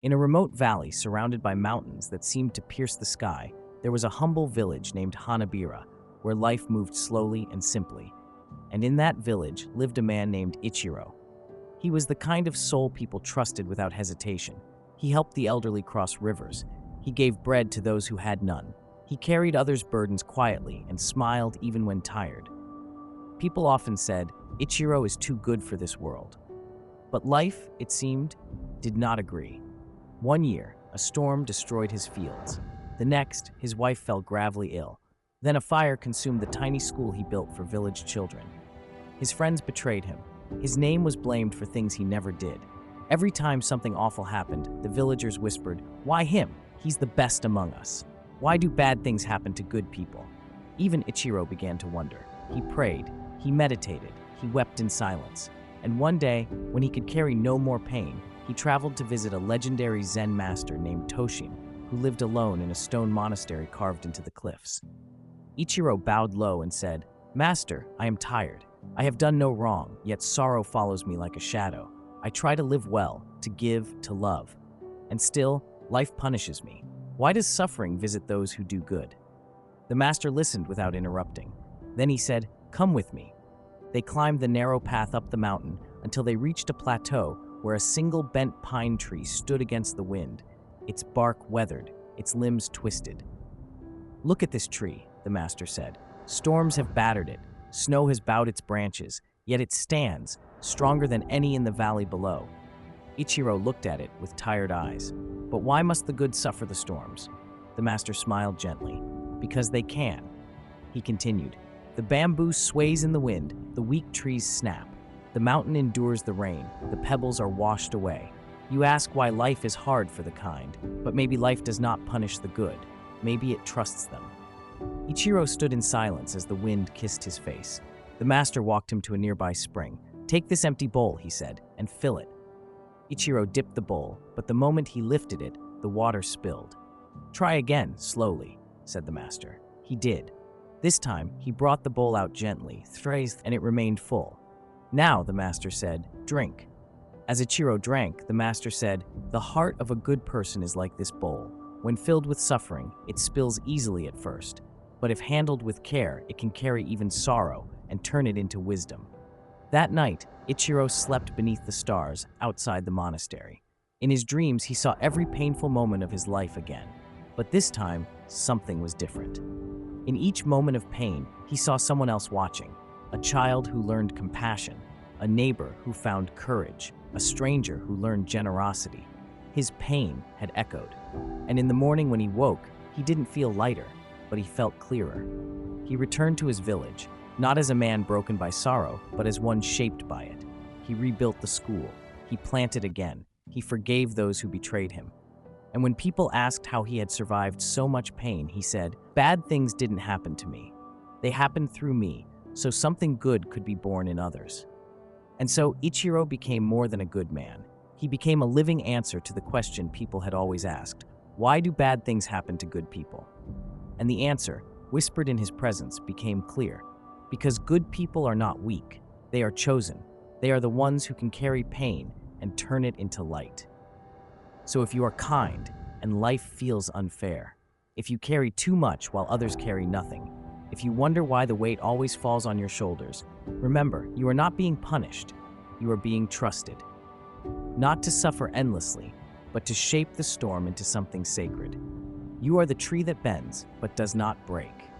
In a remote valley surrounded by mountains that seemed to pierce the sky, there was a humble village named Hanabira, where life moved slowly and simply. And in that village lived a man named Ichiro. He was the kind of soul people trusted without hesitation. He helped the elderly cross rivers. He gave bread to those who had none. He carried others' burdens quietly and smiled even when tired. People often said, Ichiro is too good for this world. But life, it seemed, did not agree. One year, a storm destroyed his fields. The next, his wife fell gravely ill. Then a fire consumed the tiny school he built for village children. His friends betrayed him. His name was blamed for things he never did. Every time something awful happened, the villagers whispered, "Why him? He's the best among us. Why do bad things happen to good people?" Even Ichiro began to wonder. He prayed, he meditated, he wept in silence. And one day, when he could carry no more pain, he traveled to visit a legendary Zen master named Toshin, who lived alone in a stone monastery carved into the cliffs. Ichiro bowed low and said, "Master, I am tired. I have done no wrong, yet sorrow follows me like a shadow. I try to live well, to give, to love. And still, life punishes me. Why does suffering visit those who do good?" The master listened without interrupting. Then he said, "Come with me." They climbed the narrow path up the mountain until they reached a plateau where a single bent pine tree stood against the wind, its bark weathered, its limbs twisted. "Look at this tree," the master said. "Storms have battered it, snow has bowed its branches, yet it stands, stronger than any in the valley below." Ichiro looked at it with tired eyes. "But why must the good suffer the storms?" The master smiled gently. "Because they can." He continued, "The bamboo sways in the wind, the weak trees snap. The mountain endures the rain, the pebbles are washed away. You ask why life is hard for the kind, but maybe life does not punish the good. Maybe it trusts them." Ichiro stood in silence as the wind kissed his face. The master walked him to a nearby spring. "Take this empty bowl," he said, "and fill it." Ichiro dipped the bowl, but the moment he lifted it, the water spilled. "Try again, slowly," said the master. He did. This time, he brought the bowl out gently, and it remained full. "Now," the master said, "drink." As Ichiro drank, the master said, "The heart of a good person is like this bowl. When filled with suffering, it spills easily at first. But if handled with care, it can carry even sorrow and turn it into wisdom." That night, Ichiro slept beneath the stars outside the monastery. In his dreams, he saw every painful moment of his life again. But this time, something was different. In each moment of pain, he saw someone else watching. A child who learned compassion, a neighbor who found courage, a stranger who learned generosity. His pain had echoed. And in the morning when he woke, he didn't feel lighter, but he felt clearer. He returned to his village, not as a man broken by sorrow, but as one shaped by it. He rebuilt the school. He planted again. He forgave those who betrayed him. And when people asked how he had survived so much pain, he said, "Bad things didn't happen to me. They happened through me, so something good could be born in others." And so Ichiro became more than a good man. He became a living answer to the question people had always asked: why do bad things happen to good people? And the answer, whispered in his presence, became clear. Because good people are not weak. They are chosen. They are the ones who can carry pain and turn it into light. So if you are kind and life feels unfair, if you carry too much while others carry nothing, if you wonder why the weight always falls on your shoulders, remember, you are not being punished. You are being trusted. Not to suffer endlessly, but to shape the storm into something sacred. You are the tree that bends, but does not break.